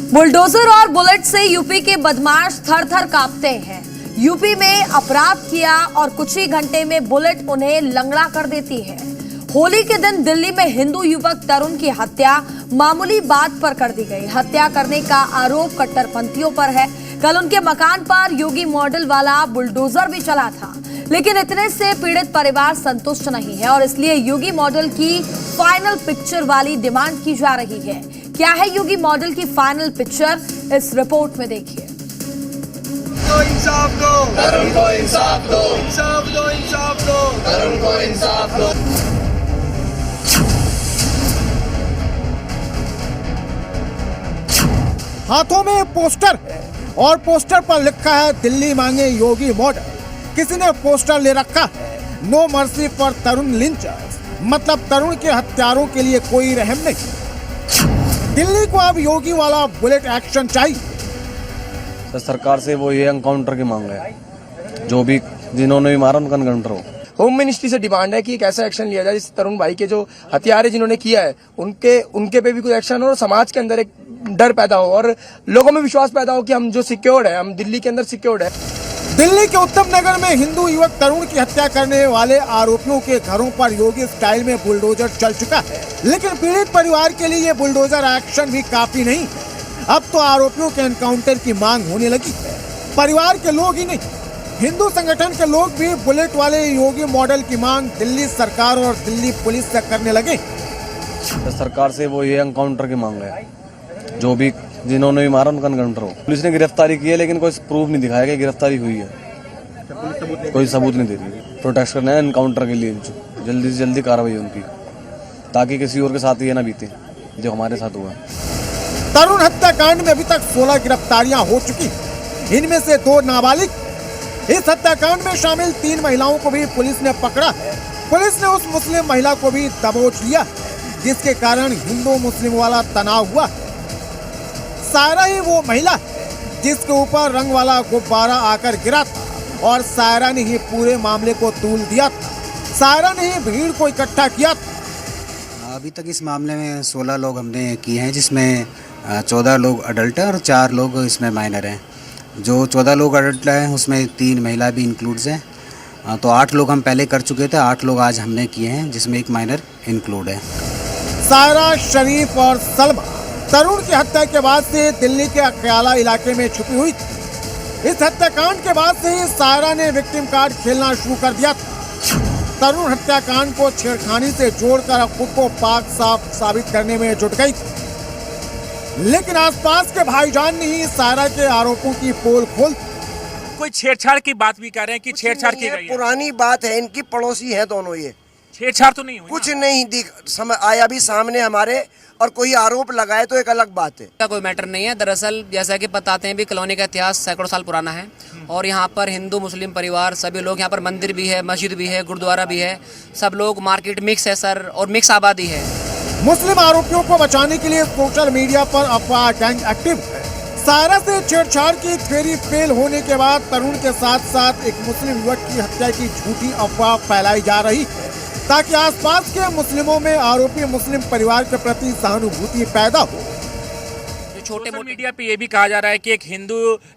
Bulldozer और bullet से UP के बदमाश थर-थर कांपते हैं। यूपी में अपराध किया और कुछ ही घंटे में बुलेट उन्हें लंगड़ा कर देती है। होली के दिन दिल्ली में हिंदू युवक तरुण की हत्या मामूली बात पर कर दी गई। हत्या करने का आरोप कट्टरपंथियों पर है। कल उनके मकान पर योगी मॉडल वाला बुलडोजर भी चला था, लेकिन इतने से पीड़ित परिवार संतुष्ट नहीं है और इसलिए योगी मॉडल की फाइनल पिक्चर वाली डिमांड की जा रही है। क्या है योगी मॉडल की फाइनल पिक्चर, इस रिपोर्ट में देखिए। इंसाफ दो, तरुण को इंसाफ दो, इंसाफ दो, इंसाफ दो, तरुण को इंसाफ दो। हाथों में पोस्टर है और पोस्टर पर लिखा है दिल्ली मांगे योगी मॉडल। किसी ने पोस्टर ले रखा है नो मर्सी फॉर तरुण लिंचर्स, मतलब तरुण के हत्यारों के लिए कोई रहम नहीं। दिल्ली को अब योगी वाला बुलेट एक्शन चाहिए। तो सरकार से वो ये एनकाउंटर की मांग है, जो भी जिन्होंने भी मारा उनका एनकाउंटर हो। होम मिनिस्ट्री से डिमांड है कि एक ऐसा एक्शन लिया जाए जिस तरुण भाई के जो हत्यारे जिन्होंने किया है उनके पे भी कोई एक्शन हो और समाज के अंदर एक डर पैदा हो और लोगों में विश्वास पैदा हो कि हम जो सिक्योर्ड है, हम दिल्ली के अंदर सिक्योर्ड है। दिल्ली के उत्तम नगर में हिंदू युवक तरुण की हत्या करने वाले आरोपियों के घरों पर योगी स्टाइल में बुलडोजर चल चुका है, लेकिन पीड़ित परिवार के लिए ये बुलडोजर एक्शन भी काफी नहीं है। अब तो आरोपियों के एनकाउंटर की मांग होने लगी है। परिवार के लोग ही नहीं, हिंदू संगठन के लोग भी बुलेट वाले योगी मॉडल की मांग दिल्ली सरकार और दिल्ली पुलिस से करने लगे। तो सरकार से वो ये एनकाउंटर की मांग है, जो भी जिन्होंने भी मारा उनका एनकाउंटर हो। पुलिस ने गिरफ्तारी की है, लेकिन कोई प्रूफ नहीं दिखाया कि गिरफ्तारी हुई है। कोई सबूत नहीं दे रही। प्रोटेस्ट करना है एनकाउंटर के लिए, जल्दी से जल्दी कार्रवाई हो उनकी, ताकि किसी और के साथ ये ना बीते जो हमारे साथ हुआ। तरुण हत्याकांड में अभी तक 16 गिरफ्तारियां हो चुकी, इनमें से 2 नाबालिग। इस हत्याकांड में शामिल 3 महिलाओं को भी पुलिस ने पकड़ा है। पुलिस ने उस मुस्लिम महिला को भी दबोच लिया, जिसके कारण हिंदू मुस्लिम वाला तनाव हुआ। सायरा ही वो महिला है जिसके ऊपर रंग वाला गुब्बारा आकर गिरा था और सायरा ने ही पूरे मामले को तूल दिया था। सायरा ने ही भीड़ को इकट्ठा किया था। अभी तक इस मामले में 16 लोग हमने किए हैं, जिसमें 14 लोग अडल्ट हैं और 4 लोग इसमें माइनर हैं। जो 14 लोग अडल्ट हैं उसमें 3 महिला भी इंक्लूड्स हैं, तो 8 लोग हम पहले कर चुके थे, 8 लोग आज हमने किए हैं, जिसमें एक माइनर इंक्लूड है। सायरा, शरीफ और सलमा तरुण की हत्या के बाद से दिल्ली के अकयाला इलाके में छुपी हुई थी। इस हत्याकांड के बाद से ही सायरा ने विक्टिम कार्ड खेलना शुरू कर दिया था। तरुण हत्याकांड को छेड़खानी से जोड़कर खुद को पाक साफ साबित करने में जुट गई थी, लेकिन आसपास के भाईजान ने ही सायरा के आरोपों की पोल खोल दी। कोई छेड़छाड़ की बात भी कर रहे हैं कि छेड़छाड़ की गई है। पुरानी बात है, इनकी पड़ोसी है दोनों, ये छेड़छाड़ तो नहीं हुई। कुछ नहीं आया भी सामने हमारे, और कोई आरोप लगाए तो एक अलग बात है। कोई मैटर नहीं है। दरअसल जैसा कि बताते हैं भी कॉलोनी का इतिहास सैकड़ों साल पुराना है और यहाँ पर हिंदू मुस्लिम परिवार सभी लोग, यहाँ पर मंदिर भी है, मस्जिद भी है, गुरुद्वारा भी है, सब लोग, मार्केट मिक्स है सर, और मिक्स आबादी है। मुस्लिम आरोपियों को बचाने के लिए सोशल मीडिया पर अफवाह गैंग एक्टिव है। सायरा से छेड़छाड़ की थ्योरी फेल होने के बाद तरुण के साथ साथ एक मुस्लिम युवक की हत्या की झूठी अफवाह फैलाई जा रही है, ताकि आसपास के मुस्लिमों में आरोपी मुस्लिम परिवार के प्रति सहानुभूति पैदा हो। छोटे मोटे मीडिया पे ये भी कहा जा रहा है कि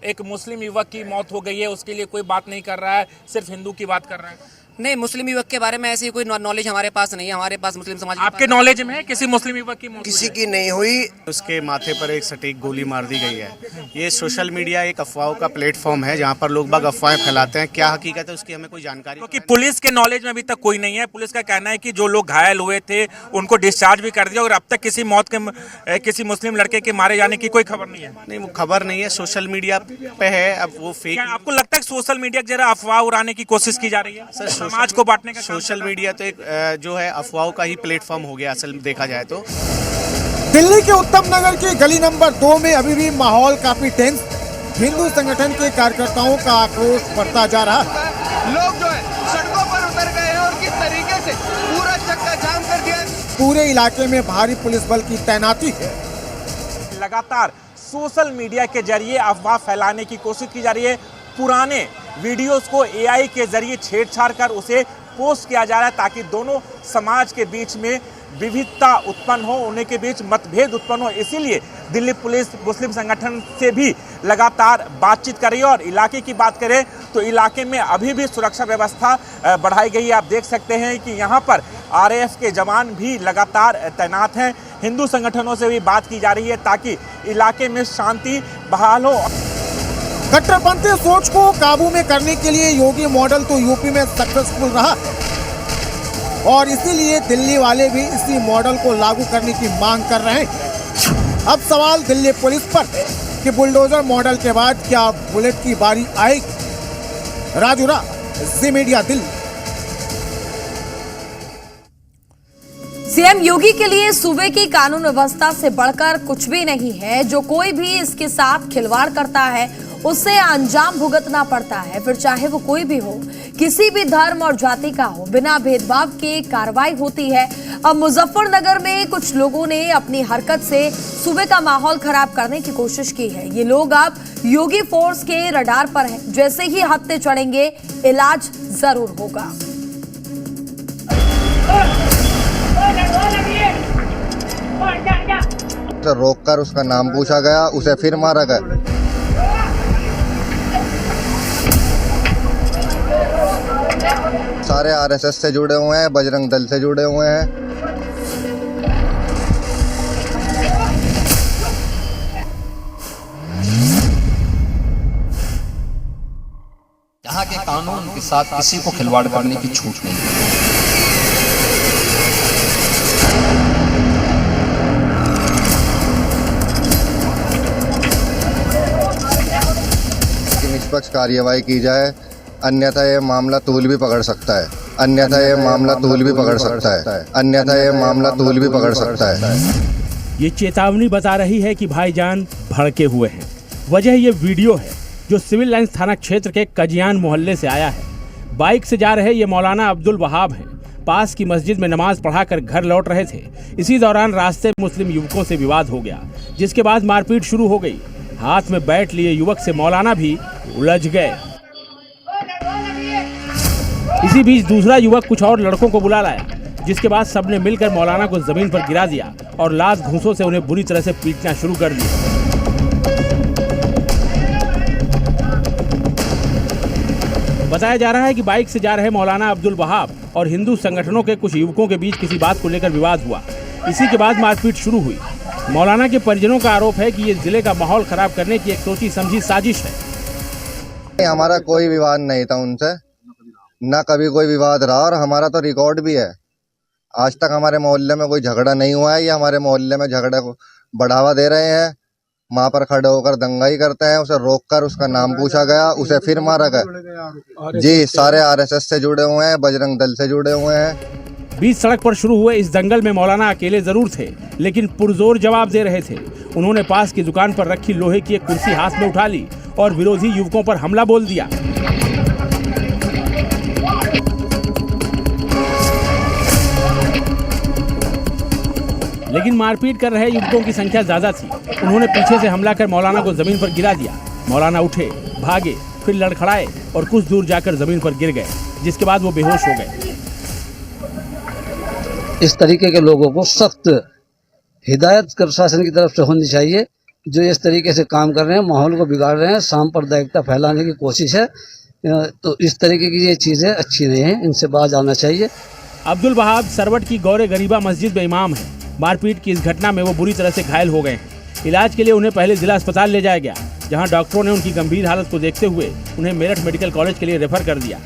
एक मुस्लिम युवक की मौत हो गई है, उसके लिए कोई बात नहीं कर रहा है, सिर्फ हिंदू की बात कर रहा है। नहीं, मुस्लिम युवक के बारे में ऐसी कोई नॉलेज हमारे पास नहीं है। हमारे पास मुस्लिम समाज आपके नॉलेज में है किसी मुस्लिम युवक की मौत? किसी की नहीं हुई। उसके माथे पर एक सटीक गोली मार दी गई है। ये सोशल मीडिया एक अफवाहों का प्लेटफॉर्म है, जहाँ पर लोग बाग अफवाहें फैलाते हैं। क्या हकीकत है उसकी हमें कोई जानकारी, क्योंकि पुलिस के नॉलेज में अभी तक कोई नहीं है। पुलिस का कहना है कि जो लोग घायल हुए थे उनको डिस्चार्ज भी कर दिया और अब तक किसी मुस्लिम लड़के के मारे जाने की कोई खबर नहीं है। नहीं, वो खबर नहीं है, सोशल मीडिया पे है। अब वो फेक, आपको लगता है सोशल मीडिया जरा अफवाह उड़ाने की कोशिश की जा रही है, सर, समाज को बांटने का? सोशल मीडिया तो एक जो है अफवाहों का ही प्लेटफॉर्म हो गया असल देखा जाए तो। दिल्ली के उत्तम नगर की गली नंबर 2 में अभी भी माहौल काफी टेंस। हिंदू संगठन के कार्यकर्ताओं का आक्रोश बढ़ता जा रहा है। लोग जो है सड़कों पर उतर गए हैं और किस तरीके से पूरा चक्का जाम कर दिया। पूरे इलाके में भारी पुलिस बल की तैनाती है। लगातार सोशल मीडिया के जरिए अफवाह फैलाने की कोशिश की जा रही है। पुराने वीडियोस को एआई के जरिए छेड़छाड़ कर उसे पोस्ट किया जा रहा है, ताकि दोनों समाज के बीच में विविधता उत्पन्न हो, उनके बीच मतभेद उत्पन्न हो। इसीलिए दिल्ली पुलिस मुस्लिम संगठन से भी लगातार बातचीत कर रही है। और इलाके की बात करें तो इलाके में अभी भी सुरक्षा व्यवस्था बढ़ाई गई है। आप देख सकते हैं कि यहाँ पर आरएएफ के जवान भी लगातार तैनात हैं। हिंदू संगठनों से भी बात की जा रही है ताकि इलाके में शांति बहाल हो। कट्टरपंथी सोच को काबू में करने के लिए योगी मॉडल तो यूपी में सक्सेसफुल रहा और इसीलिए दिल्ली वाले भी इसी मॉडल को लागू करने की मांग कर रहे हैं। अब सवाल दिल्ली पुलिस पर कि बुलडोजर मॉडल के बाद क्या बुलेट की बारी आएगी। राजूरा, जी मीडिया, दिल्ली। सीएम योगी के लिए सूबे की कानून व्यवस्था से बढ़कर कुछ भी नहीं है। जो कोई भी इसके साथ खिलवाड़ करता है उसे अंजाम भुगतना पड़ता है, फिर चाहे वो कोई भी हो, किसी भी धर्म और जाति का हो, बिना भेदभाव के कार्रवाई होती है। अब मुजफ्फरनगर में कुछ लोगों ने अपनी हरकत से सूबे का माहौल खराब करने की कोशिश की है। ये लोग अब योगी फोर्स के रडार पर हैं। जैसे ही हत्थे चढ़ेंगे इलाज जरूर होगा। रोककर उसका नाम पूछा गया, उसे फिर मारा गया। सारे आरएसएस से जुड़े हुए हैं, बजरंग दल से जुड़े हुए हैं। यहाँ के कानून के साथ किसी को खिलवाड़ करने की छूट नहीं है। निष्पक्ष कार्यवाही की जाए, अन्यथा ये मामला तूल भी पकड़ सकता है। अन्यथा ये मामला तूल भी पकड़ सकता है। अन्यथा ये मामला तूल भी पकड़ सकता है। ये चेतावनी बता रही है कि भाईजान भड़के हुए हैं। वजह ये वीडियो है जो सिविल लाइंस थाना क्षेत्र के कजियान मोहल्ले से आया है। बाइक से जा रहे ये मौलाना अब्दुल वहाब हैं। पास की मस्जिद में नमाज पढ़ाकर घर लौट रहे थे। इसी दौरान रास्ते में मुस्लिम युवकों से विवाद हो गया, जिसके बाद मारपीट शुरू हो गई। हाथ में बैट लिए युवक से मौलाना भी उलझ गए। इसी बीच दूसरा युवक कुछ और लड़कों को बुला लाया, जिसके बाद सबने मिलकर मौलाना को जमीन पर गिरा दिया और लात घूंसों से उन्हें बुरी तरह से पीटना शुरू कर दिया। बताया जा रहा है कि बाइक से जा रहे मौलाना अब्दुल वहाब और हिंदू संगठनों के कुछ युवकों के बीच किसी बात को लेकर विवाद हुआ। इसी के बाद मारपीट शुरू हुई। मौलाना के परिजनों का आरोप है कि ये जिले का माहौल खराब करने की एक सोची समझी साजिश है। हमारा कोई विवाद नहीं था उनसे, ना कभी कोई विवाद रहा, और हमारा तो रिकॉर्ड भी है। आज तक हमारे मोहल्ले में कोई झगड़ा नहीं हुआ है। ये हमारे मोहल्ले में झगड़े को बढ़ावा दे रहे हैं। वहाँ पर खड़े होकर दंगाई करते हैं। उसे रोककर उसका नाम पूछा गया, उसे फिर मारा गया। जी, सारे आरएसएस से जुड़े हुए हैं, बजरंग दल से जुड़े हुए हैं। बीच सड़क पर शुरू हुए इस दंगल में मौलाना अकेले जरूर थे, लेकिन पुरजोर जवाब दे रहे थे। उन्होंने पास की दुकान पर रखी लोहे की एक कुर्सी हाथ में उठा ली और विरोधी युवकों पर हमला बोल दिया। लेकिन मारपीट कर रहे युवकों की संख्या ज्यादा थी। उन्होंने पीछे से हमला कर मौलाना को जमीन पर गिरा दिया। मौलाना उठे, भागे, फिर लड़खड़ाए और कुछ दूर जाकर जमीन पर गिर गए, जिसके बाद वो बेहोश हो गए। इस तरीके के लोगों को सख्त हिदायत प्रशासन की तरफ से होनी चाहिए। जो इस तरीके से काम कर रहे हैं, माहौल को बिगाड़ रहे हैं, सांप्रदायिकता फैलाने की कोशिश है, तो इस तरीके की ये चीज़ें अच्छी नहीं है, इनसे बाज आना चाहिए। अब्दुल वहाब सरवट की गौरे गरीबा मस्जिद में इमाम है। मारपीट की इस घटना में वो बुरी तरह से घायल हो गए हैं। इलाज के लिए उन्हें पहले जिला अस्पताल ले जाया गया, जहां डॉक्टरों ने उनकी गंभीर हालत को देखते हुए उन्हें मेरठ मेडिकल कॉलेज के लिए रेफर कर दिया।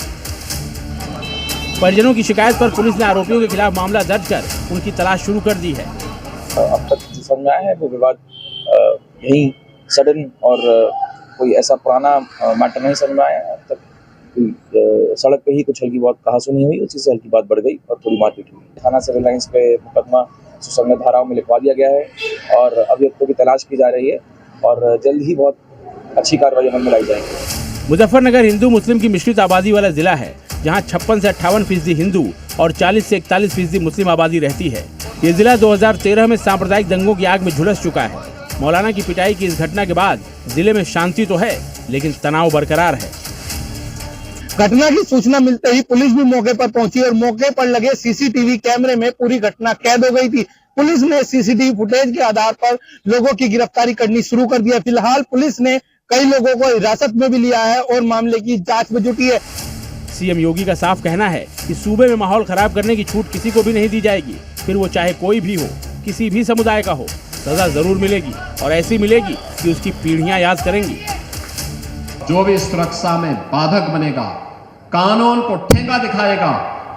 परिजनों की शिकायत पर पुलिस ने आरोपियों के खिलाफ मामला दर्ज कर उनकी तलाश शुरू कर दी है। अब तक जो समझ में आया है वो विवाद यही सडन और कोई ऐसा पुराना मैटर नहीं समझ में आया। अब तक सड़क पे ही कुछ हल्की बहुत कहासुनी हुई, उसी से हल्की बात बढ़ गई और थोड़ी मारपीट हुई। थाना सिविल लाइंस पे मुकदमा सुसंगत धाराओं में लिखवा दिया गया है और अभियुक्तों की तलाश की जा रही है और जल्द ही बहुत अच्छी कार्रवाई अमल में लाई जाएगी। मुजफ्फरनगर हिंदू मुस्लिम की मिश्रित आबादी वाला जिला है, जहां 56 से 58% हिंदू और 40 से 41% मुस्लिम आबादी रहती है। ये जिला 2013 में सांप्रदायिक दंगों की आग में झुलस चुका है। मौलाना की पिटाई की इस घटना के बाद जिले में शांति तो है, लेकिन तनाव बरकरार है। घटना की सूचना मिलते ही पुलिस भी मौके पर पहुंची और मौके पर लगे सीसीटीवी कैमरे में पूरी घटना कैद हो गई थी। पुलिस ने सीसीटीवी फुटेज के आधार पर लोगों की गिरफ्तारी करनी शुरू कर दिया। फिलहाल पुलिस ने कई लोगों को हिरासत में भी लिया है और मामले की जांच में जुटी है। सीएम योगी का साफ कहना है कि सूबे में माहौल खराब करने की छूट किसी को भी नहीं दी जाएगी, फिर वो चाहे कोई भी हो, किसी भी समुदाय का हो। सजा जरूर मिलेगी और ऐसी मिलेगी कि उसकी पीढ़ियां याद करेंगी। जो भी सुरक्षा में बाधक बनेगा, कानून को ठेंगा दिखाएगा,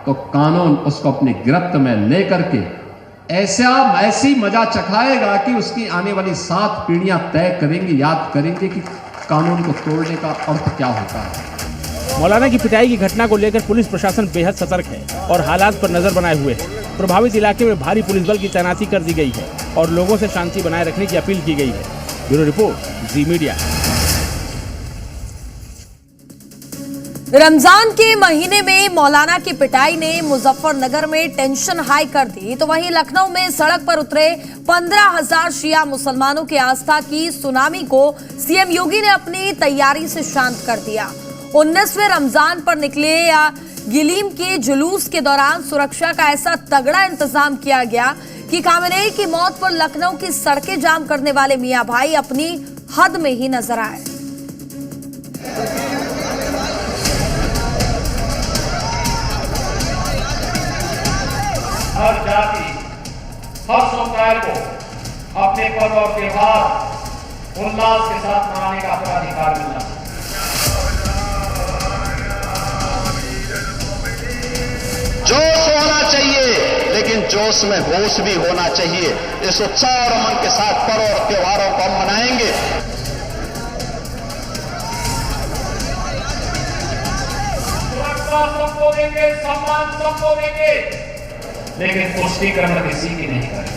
तो कानून उसको अपनी गिरफ्त में लेकर के ऐसी मजा चखाएगा कि उसकी आने वाली 7 पीढ़ियां तय करेंगी, याद करेंगे कि कानून को तोड़ने का अर्थ क्या होता है। मौलाना की पिटाई की घटना को लेकर पुलिस प्रशासन बेहद सतर्क है और हालात पर नजर बनाए हुए है। प्रभावित इलाके में भारी पुलिस बल की तैनाती कर दी गई है और लोगों से शांति बनाए रखने की अपील की गई है। ब्यूरो रिपोर्ट, जी मीडिया। रमजान के महीने में मौलाना की पिटाई ने मुजफ्फरनगर में टेंशन हाई कर दी, तो वहीं लखनऊ में सड़क पर उतरे 15,000 शिया मुसलमानों की आस्था की सुनामी को सीएम योगी ने अपनी तैयारी से शांत कर दिया। 19वें रमजान पर निकले या गिलीम के जुलूस के दौरान सुरक्षा का ऐसा तगड़ा इंतजाम किया गया कि खामेनेई की मौत पर लखनऊ की सड़कें जाम करने वाले मियां भाई अपनी हद में ही नजर आए। हर जाति, हर समुदाय को अपने पर्व और त्योहार उल्लास के साथ मनाने का अपना अधिकार मिलना। जोश होना चाहिए, लेकिन जोश में होश भी होना चाहिए। इस उत्साह और उमंग के साथ पर्व और त्योहारों को हम मनाएंगे। सुरक्षा सबको देंगे, सम्मान सबको देंगे, लेकिन पुष्टिकरण किसी की नहीं करेंगे।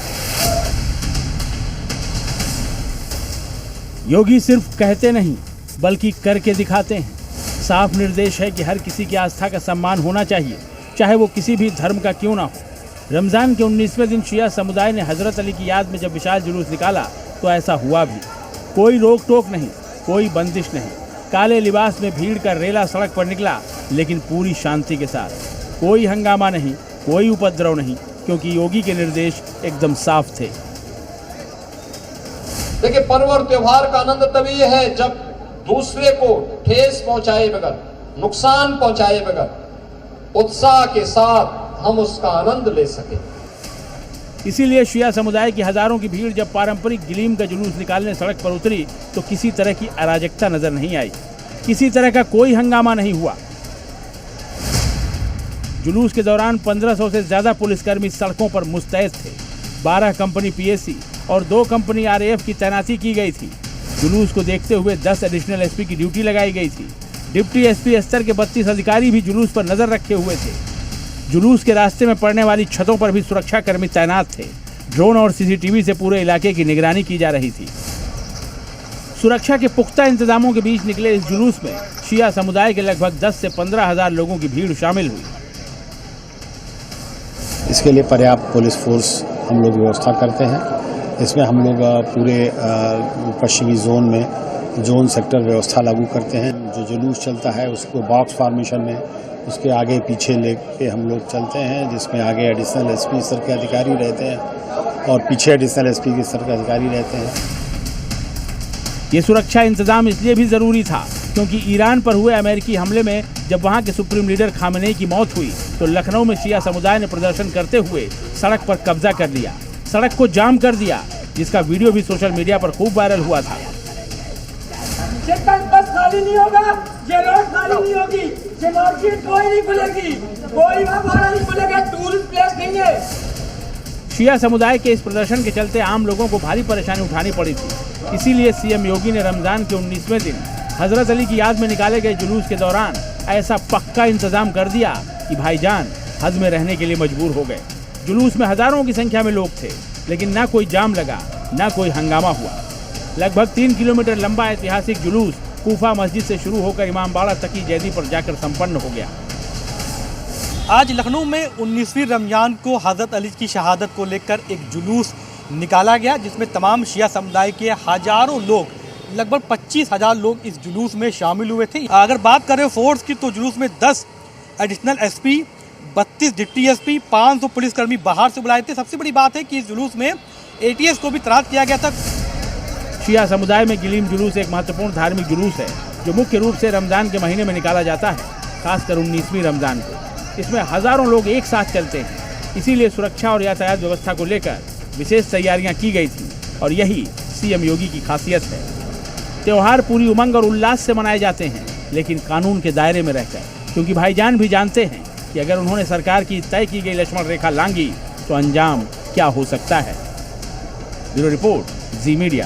योगी सिर्फ कहते नहीं बल्कि करके दिखाते हैं। साफ निर्देश है कि हर किसी की आस्था का सम्मान होना चाहिए, चाहे वो किसी भी धर्म का क्यों ना हो। रमजान के 19वें दिन शिया समुदाय ने हजरत अली की याद में जब विशाल जुलूस निकाला तो ऐसा हुआ भी। कोई रोक टोक नहीं, कोई बंदिश नहीं। काले लिबास में भीड़ का रेला सड़क पर निकला, लेकिन पूरी शांति के साथ। कोई हंगामा नहीं, कोई उपद्रव नहीं, क्योंकि योगी के निर्देश एकदम साफ थे। देखिए, पर्व और त्योहार का आनंद तभी है जब दूसरे को ठेस पहुंचाए बगैर, नुकसान पहुंचाए बगैर उत्साह के साथ हम उसका आनंद ले सके। इसीलिए शिया समुदाय की हजारों की भीड़ जब पारंपरिक गिलीम का जुलूस निकालने सड़क पर उतरी तो किसी तरह की अराजकता नजर नहीं आई, किसी तरह का कोई हंगामा नहीं हुआ। जुलूस के दौरान 1500 से ज्यादा पुलिसकर्मी सड़कों पर मुस्तैद थे। 12 कंपनी पीएसी और 2 कंपनी आरएएफ की तैनाती की गई थी। जुलूस को देखते हुए 10 एडिशनल एसपी की ड्यूटी लगाई गई थी। डिप्टी एसपी स्तर के 32 अधिकारी भी जुलूस पर नजर रखे हुए थे। जुलूस के रास्ते में पड़ने वाली छतों पर भी सुरक्षा कर्मी तैनात थे। ड्रोन और सीसीटीवी से पूरे इलाके की निगरानी की जा रही थी। सुरक्षा के पुख्ता इंतजामों के बीच निकले इस जुलूस में शिया समुदाय के लगभग 10 से 15,000 लोगों की भीड़ शामिल हुई। इसके लिए पर्याप्त पुलिस फोर्स हम लोग व्यवस्था करते हैं। इसमें हम लोग पूरे पश्चिमी जोन में जोन सेक्टर व्यवस्था लागू करते हैं। जो जुलूस चलता है उसको बॉक्स फॉर्मेशन में उसके आगे पीछे लेके हम लोग चलते हैं, जिसमें आगे एडिशनल एसपी स्तर के अधिकारी रहते हैं और पीछे एडिशनल एसपी के स्तर के अधिकारी रहते हैं। ये सुरक्षा इंतजाम इसलिए भी जरूरी था क्योंकि ईरान पर हुए अमेरिकी हमले में जब वहां के सुप्रीम लीडर खामेनेई की मौत हुई तो लखनऊ में शिया समुदाय ने प्रदर्शन करते हुए सड़क पर कब्जा कर लिया, सड़क को जाम कर दिया, जिसका वीडियो भी सोशल मीडिया पर खूब वायरल हुआ था। ये बस खाली नहीं होगा, ये रोड खाली नहीं होगी, ये मार्केट कोई नहीं खुलेगी, कोई वहाँ नहीं खुलेगा, टूरिस्ट प्लेस नहीं है। शिया समुदाय के इस प्रदर्शन के चलते आम लोगों को भारी परेशानी उठानी पड़ी थी। इसीलिए सीएम योगी ने रमजान के 19वें दिन हजरत अली की याद में निकाले गए जुलूस के दौरान ऐसा पक्का इंतजाम कर दिया कि भाईजान हज में रहने के लिए मजबूर हो गए। जुलूस में हजारों की संख्या में लोग थे, लेकिन ना कोई जाम लगा, ना कोई हंगामा हुआ। लगभग 3 किलोमीटर लंबा ऐतिहासिक जुलूस कूफा मस्जिद से शुरू होकर इमामबाड़ा तकी जैदी पर जाकर संपन्न हो गया। आज लखनऊ में 19वीं रमजान को हजरत अली की शहादत को लेकर एक जुलूस निकाला गया, जिसमें तमाम शिया समुदाय के हजारों लोग, लगभग 25,000 लोग इस जुलूस में शामिल हुए थे। अगर बात करें फोर्स की तो जुलूस में 10 एडिशनल एसपी, 32 डिप्टी एसपी, 500 पुलिसकर्मी बाहर से बुलाए थे। सबसे बड़ी बात है कि इस जुलूस में एटीएस को भी तैनात किया गया था। शिया समुदाय में गिलीम जुलूस एक महत्वपूर्ण धार्मिक जुलूस है जो मुख्य रूप से रमजान के महीने में निकाला जाता है, खासकर 19वीं रमजान को। इसमें हजारों लोग एक साथ चलते हैं, इसीलिए सुरक्षा और यातायात व्यवस्था को लेकर विशेष तैयारियां की गई थी और यही सीएम योगी की खासियत है। त्योहार पूरी उमंग और उल्लास से मनाए जाते हैं, लेकिन कानून के दायरे में रहकर, क्योंकि भाईजान भी जानते हैं कि अगर उन्होंने सरकार की तय की गई लक्ष्मण रेखा लांघी तो अंजाम क्या हो सकता है। ब्यूरो रिपोर्ट, जी मीडिया।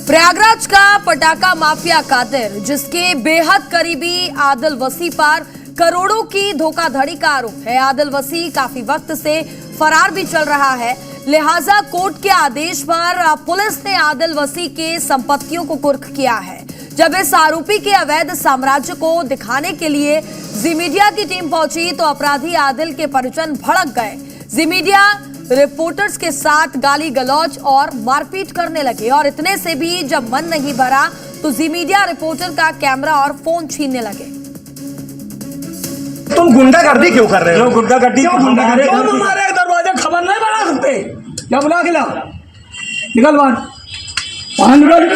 प्रयागराज का पटाखा माफिया कादिर, जिसके बेहद करीबी आदिल वसी पर करोड़ों की धोखाधड़ी का आरोप है। आदिल वसी काफी वक्त से फरार भी चल रहा है, लिहाजा कोर्ट के आदेश पर पुलिस ने आदिल वसी के संपत्तियों को कुर्क किया है। जब इस आरोपी के अवैध साम्राज्य को दिखाने के लिए जी मीडिया की टीम पहुंची तो अपराधी आदिल के परिजन भड़क गए। जी मीडिया रिपोर्टर्स के साथ गाली गलौज और मारपीट करने लगे और इतने से भी जब मन नहीं भरा तो जी मीडिया रिपोर्टर का कैमरा और फोन छीनने लगे। तुम गुंडागर्दी क्यों कर रहे हो? गुंडागर्दी क्यों गुंडागर्दी? तुम हमारे दरवाजे खबर नहीं बना सकते क्या? बुला के लाओ, निकल बाहर निकल।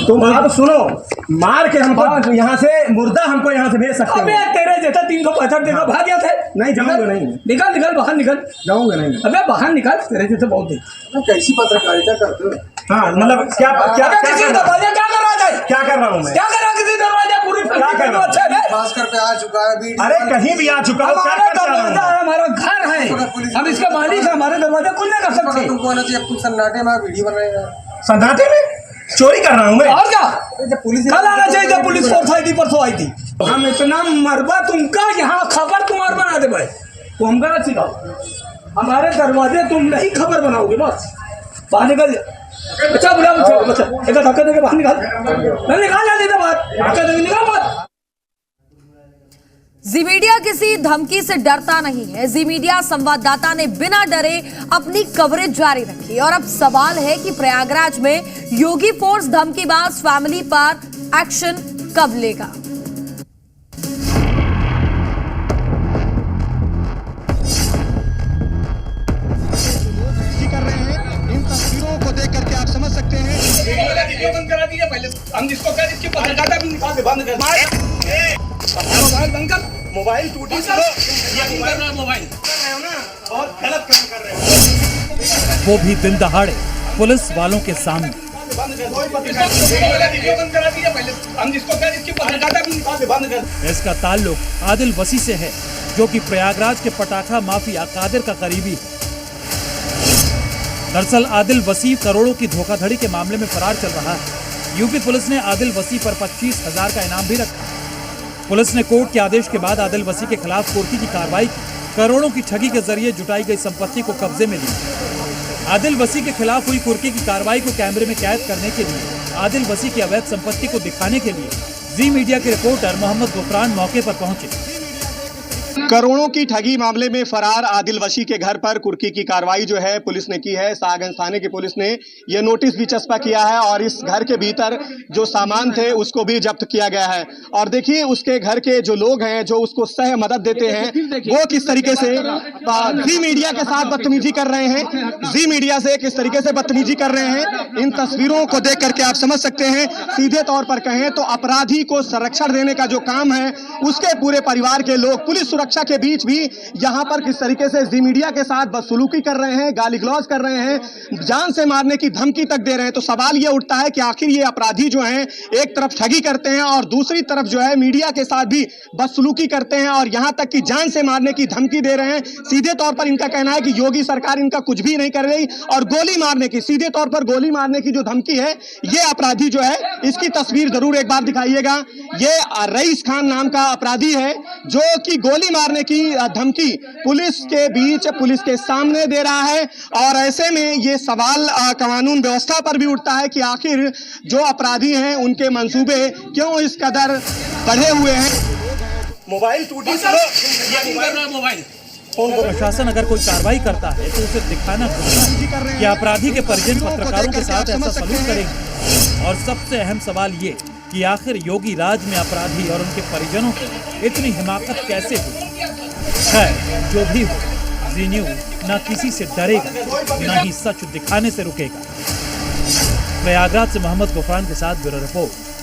तुम आप सुनो, मार के हमको यहाँ से मुर्दा हमको यहाँ से भेज सकते हो। अबे तेरे जैसा 365 देखा भाग गया था। नहीं जाऊंगा, नहीं निकल निकल बाहर निकल। जाऊंगा नहीं। अबे बाहर निकल, तेरे जैसे बहुत देख। कैसी पत्रकारिता करते हो? हाँ मतलब क्या क्या किसी दरवाजे क्या कर रहा है? क्या कर रहा हूँ मैं? क्या कर रहा किसी दरवाजे? पूरी क्या कर रहा हूँ? भास्कर पे आ चुका है। अरे कहीं भी आ चुका है। हमारा दरवाजा है, हमारा घर है, हम इसका मालिक है, हमारे दरवाजा खुल नहीं कर सकते। तुमको आना चाहिए, तुम सन्नाटे में वीडियो बन रहे हैं। सन्नाटे में चोरी कर रहा हूँ मैं। और क्या? पुलिस कल आना चाहिए था, पुलिस फोर्स आई थी, परसों आई थी। हम इतना मरबा तुमका यहाँ खबर तुम्हारा बना दे भाई, तो हम गलत सिखाओ। हमारे दरवाजे तुम नहीं खबर बनाओगे, बस बाहर निकल। बच्चा बुला, बच्चा एक धक्का देके बाहर निकाल। मैं निकाल जाती था बाहर, धक्का देके निकाल बाहर। जी मीडिया किसी धमकी से डरता नहीं है। जी मीडिया संवाददाता ने बिना डरे अपनी कवरेज जारी रखी और अब सवाल है कि प्रयागराज में योगी फोर्स धमकीबाज फैमिली पर एक्शन कब लेगा। कर रहे हैं, इन तस्वीरों को देख करके आप समझ सकते हैं। वीडियो बंद करा दीजिए पहले, हम जिसको कह इसकी पत्रकारिता भी निकाल दे, बंद कर। मोबाइल बंद कर, मोबाइल टूटी कर रहा है, मोबाइल बहुत गलत काम कर रहे हो। वो भी दिन दहाड़े पुलिस वालों के सामने। वीडियो बंद करा दीजिए पहले, हम जिसको कह इसकी पत्रकारिता भी निकाल दे, बंद कर। इसका ताल्लुक आदिल वसी से है, जो कि प्रयागराज के पटाखा माफिया कादिर का करीबी है। दरअसल आदिल वसी करोड़ों की धोखाधड़ी के मामले में फरार चल रहा है। यूपी पुलिस ने आदिल वसी पर 25,000 का इनाम भी रखा। पुलिस ने कोर्ट के आदेश के बाद आदिल वसी के खिलाफ कुर्की की कार्रवाई की। करोड़ों की ठगी के जरिए जुटाई गई संपत्ति को कब्जे में ली। आदिल वसी के खिलाफ हुई कुर्की की कार्रवाई को कैमरे में कैद करने के लिए आदिल वसी की अवैध संपत्ति को दिखाने के लिए जी मीडिया के रिपोर्टर मोहम्मद गुफरान मौके पर पहुंचे। करोड़ों की ठगी मामले में फरार आदिल वसी के घर पर कुर्की की कार्रवाई जो है पुलिस ने की है। सागंज थाने की पुलिस ने यह नोटिस भी चस्पा किया है और इस घर के भीतर जो सामान थे उसको भी जब्त किया गया है। और देखिए उसके घर के जो लोग हैं जो उसको सह मदद देते हैं वो किस तरीके से जी मीडिया के साथ बदतमीजी कर रहे हैं, जी मीडिया से किस तरीके से बदतमीजी कर रहे हैं। इन तस्वीरों को देख करके आप समझ सकते हैं। सीधे तौर पर कहें तो अपराधी को संरक्षण देने का जो काम है उसके पूरे परिवार के लोग पुलिस सुरक्षा के बीच भी यहाँ पर किस तरीके से जी मीडिया के साथ बदसलूकी कर रहे हैं, गाली गलौज कर रहे हैं, जान से मारने की धमकी तक दे रहे हैं। तो सवाल ये उठता है कि आखिर ये अपराधी जो हैं एक तरफ ठगी करते हैं और दूसरी तरफ जो है मीडिया के साथ भी बदसलूकी करते हैं और यहाँ तक कि जान से मारने की धमकी दे रहे हैं। सीधे तौर पर इनका कहना है कि योगी सरकार इनका कुछ भी नहीं कर रही और गोली मारने की, सीधे तौर पर गोली मारने की जो धमकी है ये अपराधी जो है इसकी तस्वीर जरूर एक बार दिखाइएगा। ये रईस खान नाम का अपराधी है जो कि गोली मारने की धमकी पुलिस के बीच, पुलिस के सामने दे रहा है। और ऐसे में ये सवाल कानून व्यवस्था पर भी उठता है कि आखिर जो अपराधी हैं उनके मंसूबे क्यों इस कदर बढ़े हुए हैं। मोबाइल टूटी, मोबाइल प्रशासन अगर कोई कार्रवाई करता है तो उसे दिखाना कि अपराधी के परिजन पत्रकारों के साथ ऐसा सलूक करेंगे। और सबसे अहम सवाल ये कि आखिर योगी राज में अपराधी और उनके परिजनों की इतनी हिमाकत कैसे हुई। खैर जो भी हो, जी न्यूज़ न किसी से डरेगा न ही सच दिखाने से रुकेगा। प्रयागराज से मोहम्मद गुफरान के साथ ब्यूरो रिपोर्ट।